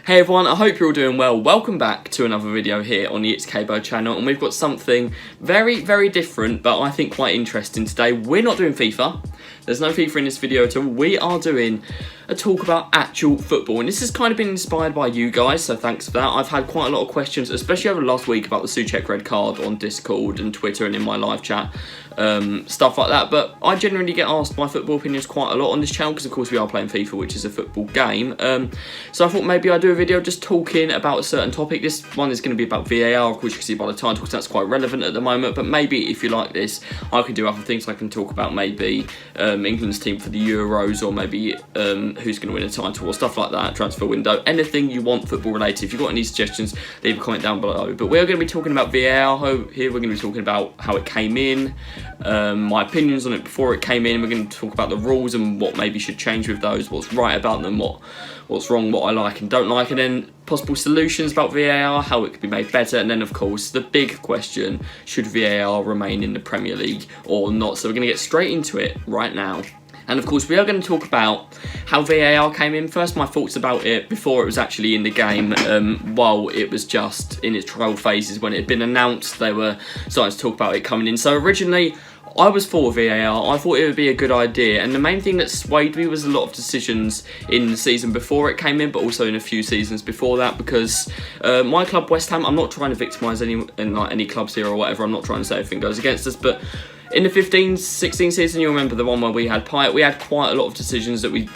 Hey everyone, I hope you're all doing well. Welcome back to another video here on the It's Kbo channel, and we've got something very different, but I think quite interesting today. We're not doing FIFA. There's no FIFA in this video at all. We are doing a talk about actual football, and this has kind of been inspired by you guys, so thanks for that. I've had quite a lot of questions, especially over the last week, about the Souček red card on Discord and Twitter and in my live chat, stuff like that. But I generally get asked my football opinions quite a lot on this channel, because of course we are playing FIFA, which is a football game. So I thought maybe I'd do a video just talking about a certain topic. This one is going to be about VAR, of course you can see by the title, because that's quite relevant at the moment. But maybe if you like this, I could do other things. I can talk about maybe England's team for the Euros, or maybe who's going to win a title or stuff like that, transfer window, anything you want football related. If you've got any suggestions, leave a comment down below. But we're going to be talking about VAR here. We're going to be talking about how it came in, my opinions on it before it came in. We're going to talk about the rules and what maybe should change with those, what's right about them, what's wrong, what I like and don't like, and then possible solutions about VAR, how it could be made better, and then of course the big question, should VAR remain in the Premier League or not? So we're going to get straight into it right now. And of course we are going to talk about how VAR came in. First, my thoughts about it before it was actually in the game, while it was just in its trial phases. When it had been announced, they were starting to talk about it coming in. So originally, I was for VAR. I thought it would be a good idea, and the main thing that swayed me was a lot of decisions in the season before it came in, but also in a few seasons before that, because my club, West Ham, I'm not trying to victimise any clubs here or whatever, I'm not trying to say everything goes against us, but in the 15-16 season, you'll remember the one where we had Pyatt, we had quite a lot of decisions that we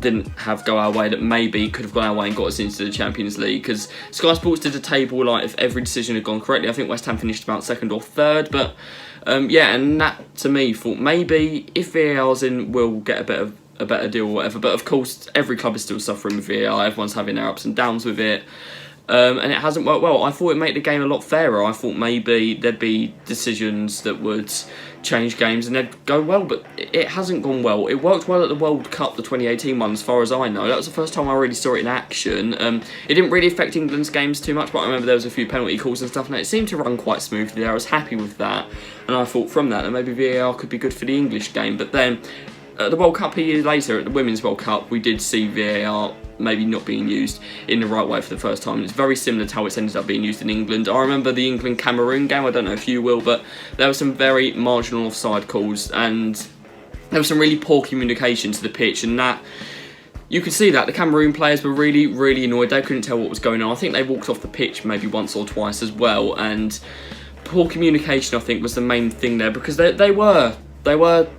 didn't have go our way that maybe could have gone our way and got us into the Champions League, because Sky Sports did a table like if every decision had gone correctly. I think West Ham finished about second or third, but yeah, and that to me thought maybe if VAR's in, we'll get a better deal or whatever. But of course, every club is still suffering with VAR. Everyone's having their ups and downs with it, and it hasn't worked well. I thought it made the game a lot fairer. I thought maybe there'd be decisions that would change games and they'd go well, but it hasn't gone well. It worked well at the World Cup, the 2018 one, as far as I know. That was the first time I really saw it in action. It didn't really affect England's games too much, but I remember there was a few penalty calls and stuff, and it seemed to run quite smoothly there. I was happy with that, and I thought from that maybe VAR could be good for the English game. But then at the World Cup a year later, at the Women's World Cup, we did see VAR maybe not being used in the right way for the first time. It's very similar to how it's ended up being used in England. I remember the England-Cameroon game, I don't know if you will, but there were some very marginal offside calls, and there was some really poor communication to the pitch, and that you could see that the Cameroon players were really annoyed. They couldn't tell what was going on. I think they walked off the pitch maybe once or twice as well, and poor communication I think was the main thing there, because they were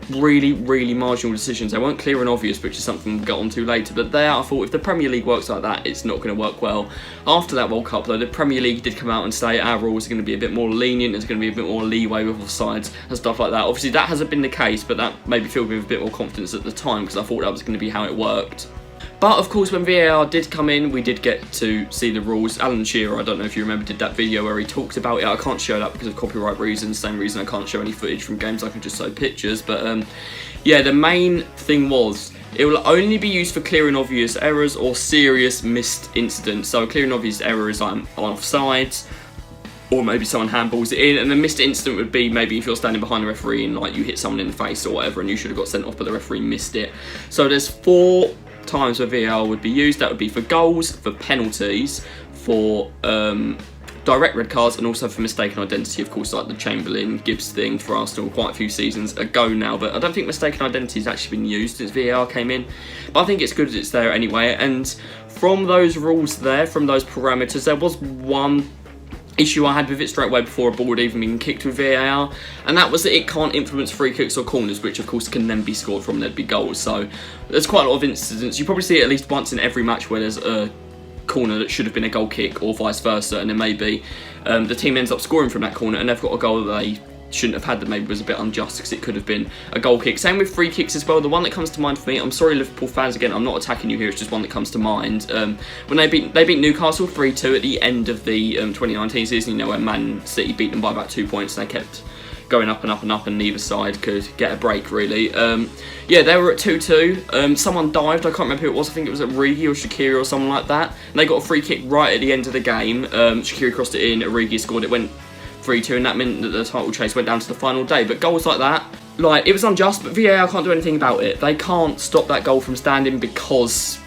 really marginal decisions. They weren't clear and obvious, which is something we'll get onto later. But there, I thought if the Premier League works like that, it's not going to work well. After that World Cup, though, the Premier League did come out and say our rules are going to be a bit more lenient. There's going to be a bit more leeway with offsides and stuff like that. Obviously, that hasn't been the case, but that made me feel with a bit more confidence at the time, because I thought that was going to be how it worked. But of course, when VAR did come in, we did get to see the rules. Alan Shearer, I don't know if you remember, did that video where he talked about it. I can't show that because of copyright reasons. Same reason I can't show any footage from games. I can just show pictures. But yeah, the main thing was it will only be used for clear and obvious errors or serious missed incidents. So a clear and obvious error is on offsides, or maybe someone handballs it in, and the missed incident would be maybe if you're standing behind the referee and like you hit someone in the face or whatever, and you should have got sent off, but the referee missed it. So there's 4 times where VAR would be used. That would be for goals, for penalties, for direct red cards, and also for mistaken identity, of course, like the Chamberlain Gibbs thing for Arsenal quite a few seasons ago now. But I don't think mistaken identity has actually been used since VAR came in, but I think it's good that it's there anyway. And from those rules there, from those parameters, there was one issue I had with it straight away before a ball had even been kicked with VAR, and that was that it can't influence free kicks or corners, which of course can then be scored from. There'd be goals. So there's quite a lot of incidents. You probably see it at least once in every match where there's a corner that should have been a goal kick, or vice versa, and then maybe the team ends up scoring from that corner and they've got a goal that they shouldn't have had, that maybe was a bit unjust because it could have been a goal kick. Same with free kicks as well. The one that comes to mind for me, I'm sorry Liverpool fans, again, I'm not attacking you here, it's just one that comes to mind. When they beat Newcastle 3-2 at the end of the 2019 season, you know, when Man City beat them by about 2 points, and they kept going up and neither side could get a break really. Yeah, they were at 2-2. Someone dived, I can't remember who it was, I think it was Origi or Shaqiri or someone like that, and they got a free kick right at the end of the game. Shaqiri crossed it in, Origi scored, it went 3-2, and that meant that the title chase went down to the final day. But goals like that, like, it was unjust, but VAR can't do anything about it. They can't stop that goal from standing because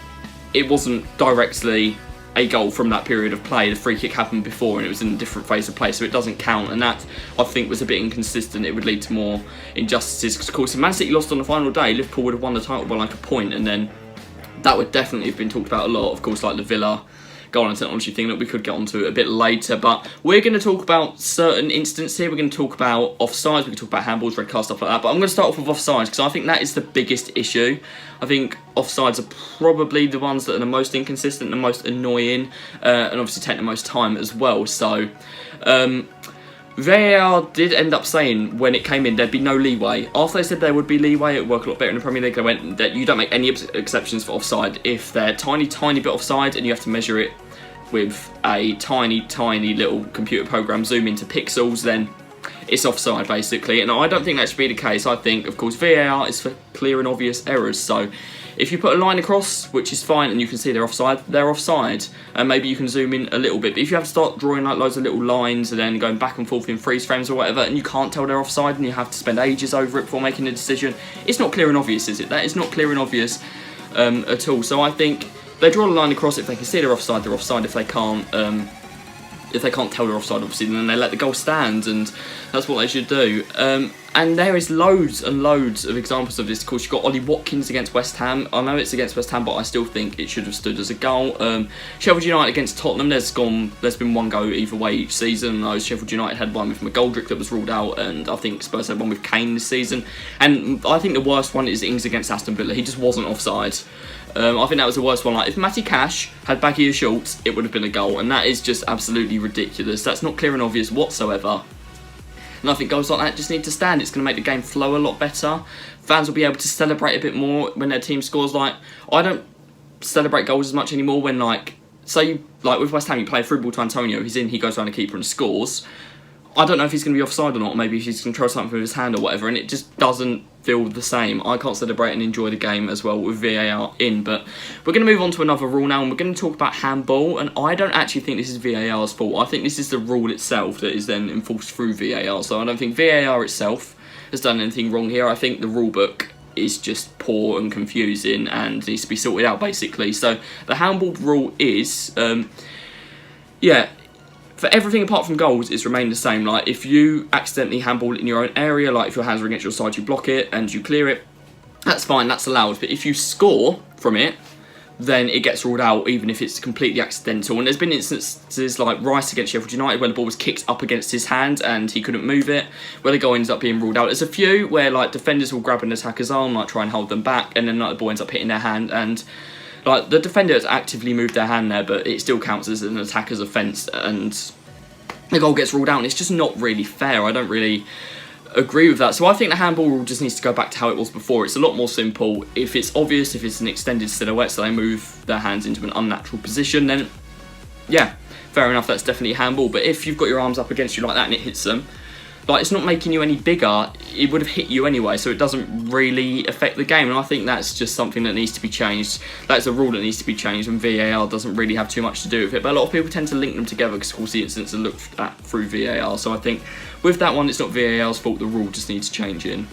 it wasn't directly a goal from that period of play. The free kick happened before and it was in a different phase of play, so it doesn't count, and that I think was a bit inconsistent. It would lead to more injustices, because of course if Man City lost on the final day, Liverpool would have won the title by like a point, and then that would definitely have been talked about a lot. Of course, like the Villa goal and technology thing that we could get onto a bit later, but we're going to talk about certain instances here. We're going to talk about offsides, we can talk about handballs, red cards, stuff like that, but I'm going to start off with offsides because I think that is the biggest issue. I think offsides are probably the ones that are the most inconsistent, the most annoying, and obviously take the most time as well. So VAR did end up saying when it came in there'd be no leeway. After they said there would be leeway, it would work a lot better in the Premier League. They went that you don't make any exceptions for offside if they're tiny bit offside and you have to measure it with a tiny little computer program, zoom into pixels, then it's offside basically. And I don't think that should be the case. I think, of course, VAR is for clear and obvious errors. So if you put a line across, which is fine, and you can see they're offside, and maybe you can zoom in a little bit. But if you have to start drawing like loads of little lines and then going back and forth in freeze frames or whatever, and you can't tell they're offside and you have to spend ages over it before making a decision, it's not clear and obvious, is it? That is not clear and obvious at all. So I think they draw a line across. If they can see they're offside, they're offside. If they can't tell they're offside, obviously, then they let the goal stand, and that's what they should do. And there is loads and loads of examples of this. Of course, you've got Ollie Watkins against West Ham. I know it's against West Ham, but I still think it should have stood as a goal. Sheffield United against Tottenham, there's been one go either way each season. Sheffield United had one with McGoldrick that was ruled out, and I think Spurs had one with Kane this season. And I think the worst one is Ings against Aston Villa. He just wasn't offside. I think that was the worst one. Like, if Matty Cash had baggier shorts, it would have been a goal, and that is just absolutely ridiculous. That's not clear and obvious whatsoever. And I think goals like that just need to stand. It's going to make the game flow a lot better. Fans will be able to celebrate a bit more when their team scores. Like, I don't celebrate goals as much anymore when, like, say, like with West Ham, you play a through ball to Antonio, he's in, he goes around the keeper and scores. I don't know if he's going to be offside or not, maybe if he's control something with his hand or whatever, and it just doesn't feel the same. I can't celebrate and enjoy the game as well with VAR in, but we're going to move on to another rule now, and we're going to talk about handball, and I don't actually think this is VAR's fault. I think this is the rule itself that is then enforced through VAR, so I don't think VAR itself has done anything wrong here. I think the rule book is just poor and confusing and needs to be sorted out, basically. So the handball rule is, for everything apart from goals, it's remained the same. Like, if you accidentally handball it in your own area, like if your hands are against your side, you block it and you clear it, that's fine, that's allowed. But if you score from it, then it gets ruled out, even if it's completely accidental. And there's been instances like Rice against Sheffield United where the ball was kicked up against his hand and he couldn't move it, where the goal ends up being ruled out. There's a few where like defenders will grab an attacker's arm, like try and hold them back, and then like the ball ends up hitting their hand, and like the defender has actively moved their hand there, but it still counts as an attacker's offence, and the goal gets ruled out, and it's just not really fair. I don't really agree with that. So I think the handball rule just needs to go back to how it was before. It's a lot more simple. If it's obvious, if it's an extended silhouette, so they move their hands into an unnatural position, then yeah, fair enough, that's definitely handball. But if you've got your arms up against you like that and it hits them, like, it's not making you any bigger, it would have hit you anyway, so it doesn't really affect the game, and I think that's just something that needs to be changed. That's a rule that needs to be changed, and VAR doesn't really have too much to do with it, but a lot of people tend to link them together because, of course, the incidents are looked at through VAR, so I think with that one, it's not VAR's fault, the rule just needs changing.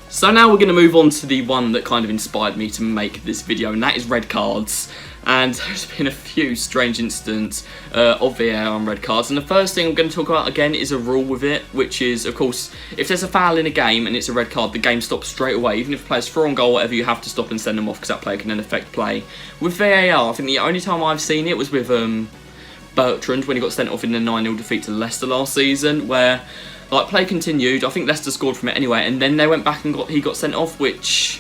So now we're going to move on to the one that kind of inspired me to make this video, and that is red cards. And there's been a few strange incidents of VAR on red cards. And the first thing I'm going to talk about again is a rule with it, which is, of course, if there's a foul in a game and it's a red card, the game stops straight away. Even if the player's through on goal, whatever, you have to stop and send them off because that player can then affect play. With VAR, I think the only time I've seen it was with Bertrand when he got sent off in the 9-0 defeat to Leicester last season, where like play continued. I think Leicester scored from it anyway, and then they went back and he got sent off, which,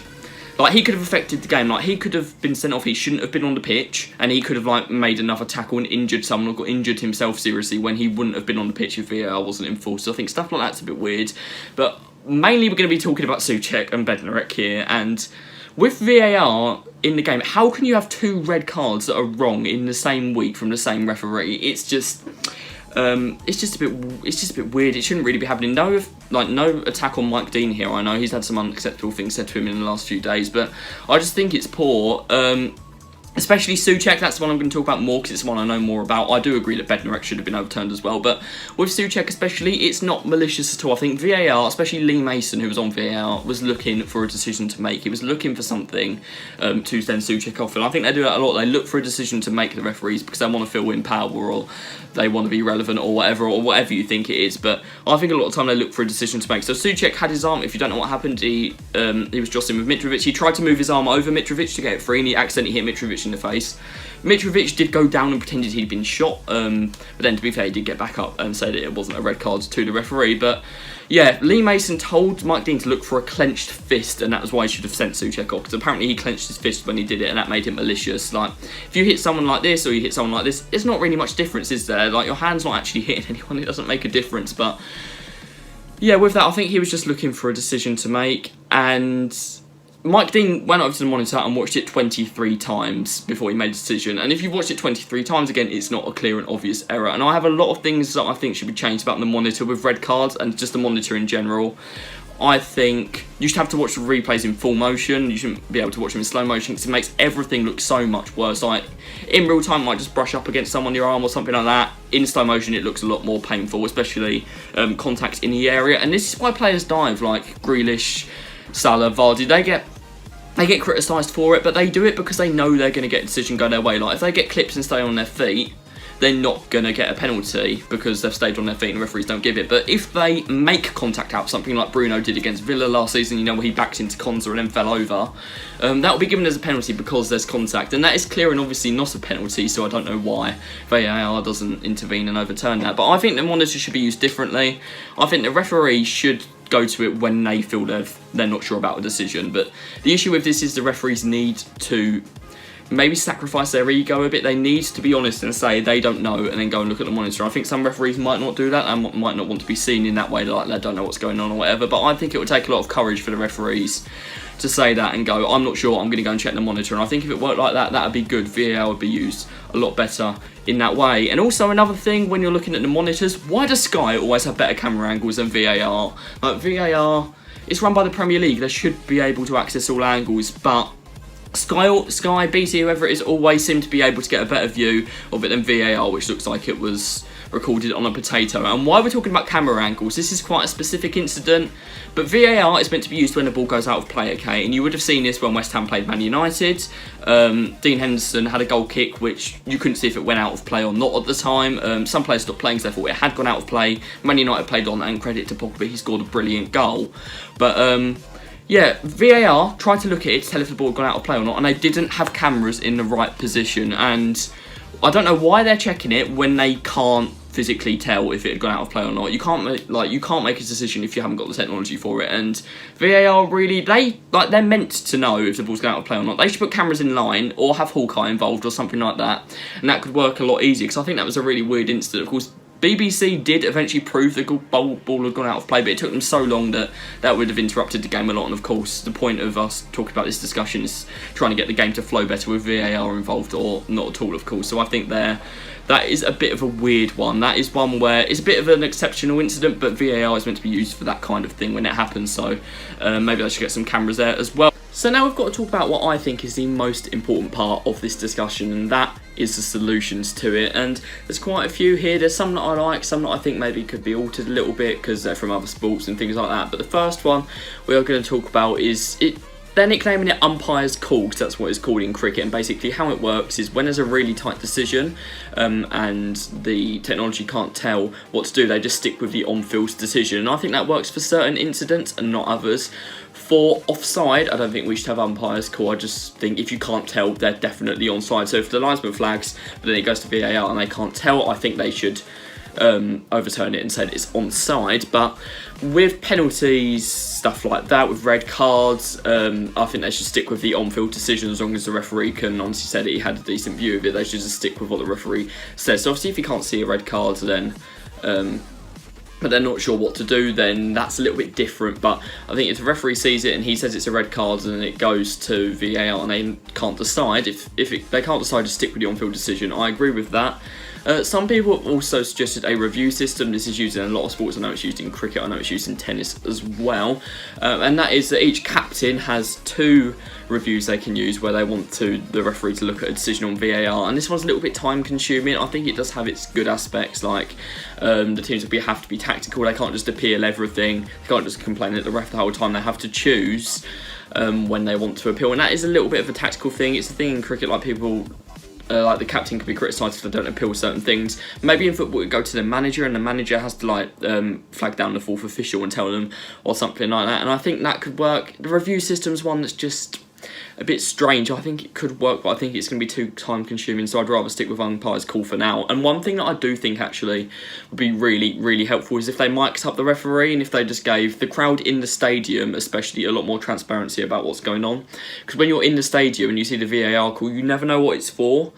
like, he could have affected the game. Like, he could have been sent off, he shouldn't have been on the pitch, and he could have, like, made another tackle and injured someone or got injured himself seriously when he wouldn't have been on the pitch if VAR wasn't enforced. So I think stuff like that's a bit weird. But mainly we're going to be talking about Souček and Bednarek here, and with VAR in the game, how can you have two red cards that are wrong in the same week from the same referee? It's just a bit weird. It shouldn't really be happening. No attack on Mike Dean here. I know he's had some unacceptable things said to him in the last few days, but I just think it's poor. Especially Souček, that's the one I'm going to talk about more because it's the one I know more about. I do agree that Bednarek should have been overturned as well, but with Souček especially, it's not malicious at all. I think VAR, especially Lee Mason, who was on VAR, was looking for a decision to make. He was looking for something to send Souček off, and I think they do that a lot. They look for a decision to make the referees because they want to feel in power, or they want to be relevant, or whatever you think it is. But I think a lot of the time they look for a decision to make. So Souček had his arm, if you don't know what happened, he was jostling with Mitrovic. He tried to move his arm over Mitrovic to get it free, and he accidentally hit Mitrovic in the face. Mitrovic did go down and pretended he'd been shot, but then to be fair, he did get back up and say that it wasn't a red card to the referee. But yeah, Lee Mason told Mike Dean to look for a clenched fist, and that was why he should have sent Souček off, because apparently he clenched his fist when he did it, and that made him malicious. Like, if you hit someone like this or you hit someone like this, there's not really much difference, is there? Like, your hand's not actually hitting anyone, it doesn't make a difference. But yeah, with that, I think he was just looking for a decision to make, and Mike Dean went over to the monitor and watched it 23 times before he made a decision. And if you've watched it 23 times, again, it's not a clear and obvious error. And I have a lot of things that I think should be changed about the monitor with red cards and just the monitor in general. I think you should have to watch the replays in full motion. You shouldn't be able to watch them in slow motion because it makes everything look so much worse. Like, in real time, it might just brush up against someone on your arm or something like that. In slow motion, it looks a lot more painful, especially contact in the area. And this is why players dive, like Grealish, Salah, Vardy. They get criticised for it, but they do it because they know they're going to get a decision go their way. Like, if they get clips and stay on their feet, they're not going to get a penalty because they've stayed on their feet and the referees don't give it. But if they make contact out, something like Bruno did against Villa last season, you know, where he backed into Konza and then fell over, that will be given as a penalty because there's contact. And that is clear and obviously not a penalty, so I don't know why VAR doesn't intervene and overturn that. But I think the monitor should be used differently. I think the referee should go to it when they feel they're not sure about a decision. But the issue with this is the referees need to maybe sacrifice their ego a bit. They need to be honest and say they don't know and then go and look at the monitor. I think some referees might not do that and might not want to be seen in that way, like they don't know what's going on or whatever. But I think it would take a lot of courage for the referees to say that and go, I'm not sure, I'm going to go and check the monitor. And I think if it worked like that, that would be good. VAR would be used a lot better in that way. And also another thing, when you're looking at the monitors, why does Sky always have better camera angles than VAR? Like, VAR, it's run by the Premier League. They should be able to access all angles, but Sky, BT, whoever it is, always seem to be able to get a better view of it than VAR, which looks like it was recorded on a potato. And why we're talking about camera angles, this is quite a specific incident, but VAR is meant to be used when the ball goes out of play, okay? And you would have seen this when West Ham played Man United. Dean Henderson had a goal kick, which you couldn't see if it went out of play or not at the time. Some players stopped playing because they thought it had gone out of play. Man United played on, and credit to Pogba, he scored a brilliant goal. But yeah, VAR tried to look at it to tell if the ball had gone out of play or not, and they didn't have cameras in the right position. And I don't know why they're checking it when they can't physically tell if it had gone out of play or not. You can't make a decision if you haven't got the technology for it. And VAR really, they're meant to know if the ball's gone out of play or not. They should put cameras in line or have Hawkeye involved or something like that, and that could work a lot easier. Because I think that was a really weird incident. Of course, BBC did eventually prove the ball had gone out of play, but it took them so long that would have interrupted the game a lot. And of course, the point of us talking about this discussion is trying to get the game to flow better with VAR involved, or not at all, of course. So I think that is a bit of a weird one. That is one where it's a bit of an exceptional incident, but VAR is meant to be used for that kind of thing when it happens. So maybe I should get some cameras there as well. So now we've got to talk about what I think is the most important part of this discussion, and that is the solutions to it. And there's quite a few here. There's some that I like, some that I think maybe could be altered a little bit because they're from other sports and things like that. But the first one we are going to talk about is they're nicknaming it umpire's call, because that's what it's called in cricket. And basically how it works is when there's a really tight decision and the technology can't tell what to do, they just stick with the on-field decision. And I think that works for certain incidents and not others. For offside, I don't think we should have umpires call. I just think if you can't tell, they're definitely onside. So if the linesman flags, but then it goes to VAR and they can't tell, I think they should overturn it and say that it's onside. But with penalties, stuff like that, with red cards, I think they should stick with the on-field decision as long as the referee can honestly say that he had a decent view of it. They should just stick with what the referee says. So obviously if you can't see a red card, then but they're not sure what to do, then that's a little bit different. But I think if the referee sees it and he says it's a red card and it goes to VAR and they can't decide, if they can't decide to stick with the on-field decision, I agree with that. Some people have also suggested a review system. This is used in a lot of sports. I know it's used in cricket, I know it's used in tennis as well. And that is that each captain has 2 reviews they can use where they want the referee to look at a decision on VAR. And this one's a little bit time consuming. I think it does have its good aspects, like the teams have to be tactical. They can't just appeal everything. They can't just complain at the ref the whole time. They have to choose when they want to appeal. And that is a little bit of a tactical thing. It's a thing in cricket, like people... like the captain can be criticised if they don't appeal certain things. Maybe in football it go to the manager, and the manager has to flag down the 4th official and tell them, or something like that. And I think that could work. The review system's one that's just a bit strange. I think it could work, but I think it's going to be too time consuming, so I'd rather stick with umpire's call for now. And one thing that I do think actually would be really helpful is if they mic'd up the referee, and if they just gave the crowd in the stadium especially a lot more transparency about what's going on. Because when you're in the stadium and you see the VAR call, you never know what it's for.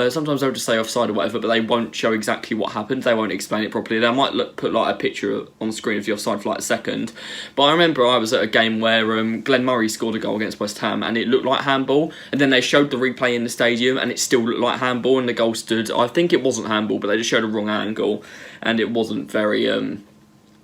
Sometimes they'll just say offside or whatever, but they won't show exactly what happened. They won't explain it properly. They might put like a picture on screen of the offside for like a second. But I remember I was at a game where Glenn Murray scored a goal against West Ham, and it looked like handball. And then they showed the replay in the stadium, and it still looked like handball, and the goal stood. I think it wasn't handball, but they just showed a wrong angle, and it wasn't very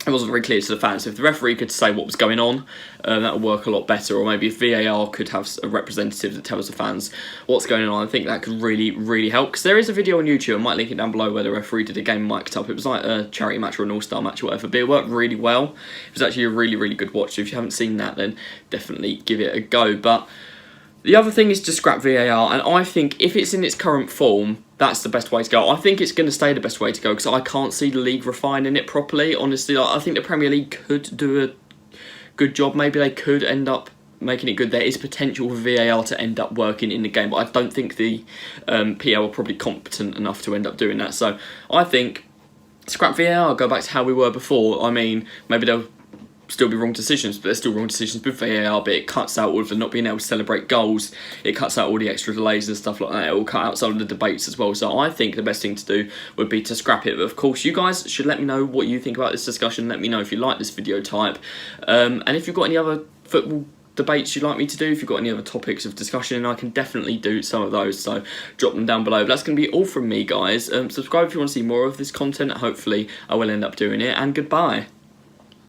clear to the fans. So if the referee could say what was going on, that would work a lot better. Or maybe if VAR could have a representative that tells the fans what's going on, I think that could really help. Because there is a video on YouTube, I might link it down below, where the referee did a game mic'd up. It was like a charity match or an all-star match or whatever, but it worked really well. It was actually a really good watch. So if you haven't seen that, then definitely give it a go. But the other thing is to scrap VAR, and I think if it's in its current form, that's the best way to go. I think it's going to stay the best way to go, because I can't see the league refining it properly. Honestly, I think the Premier League could do a good job. Maybe they could end up making it good. There is potential for VAR to end up working in the game, but I don't think the PL are probably competent enough to end up doing that. So I think scrap VAR, go back to how we were before. I mean, maybe they'll still be wrong decisions, but they're still wrong decisions with VAR, but it cuts out all of the not being able to celebrate goals, it cuts out all the extra delays and stuff like that, it will cut out some of the debates as well. So I think the best thing to do would be to scrap it. But of course, you guys should let me know what you think about this discussion. Let me know if you like this video type, and if you've got any other football debates you'd like me to do, if you've got any other topics of discussion, I can definitely do some of those, so drop them down below. But that's going to be all from me, guys. Subscribe if you want to see more of this content. Hopefully I will end up doing it, and goodbye.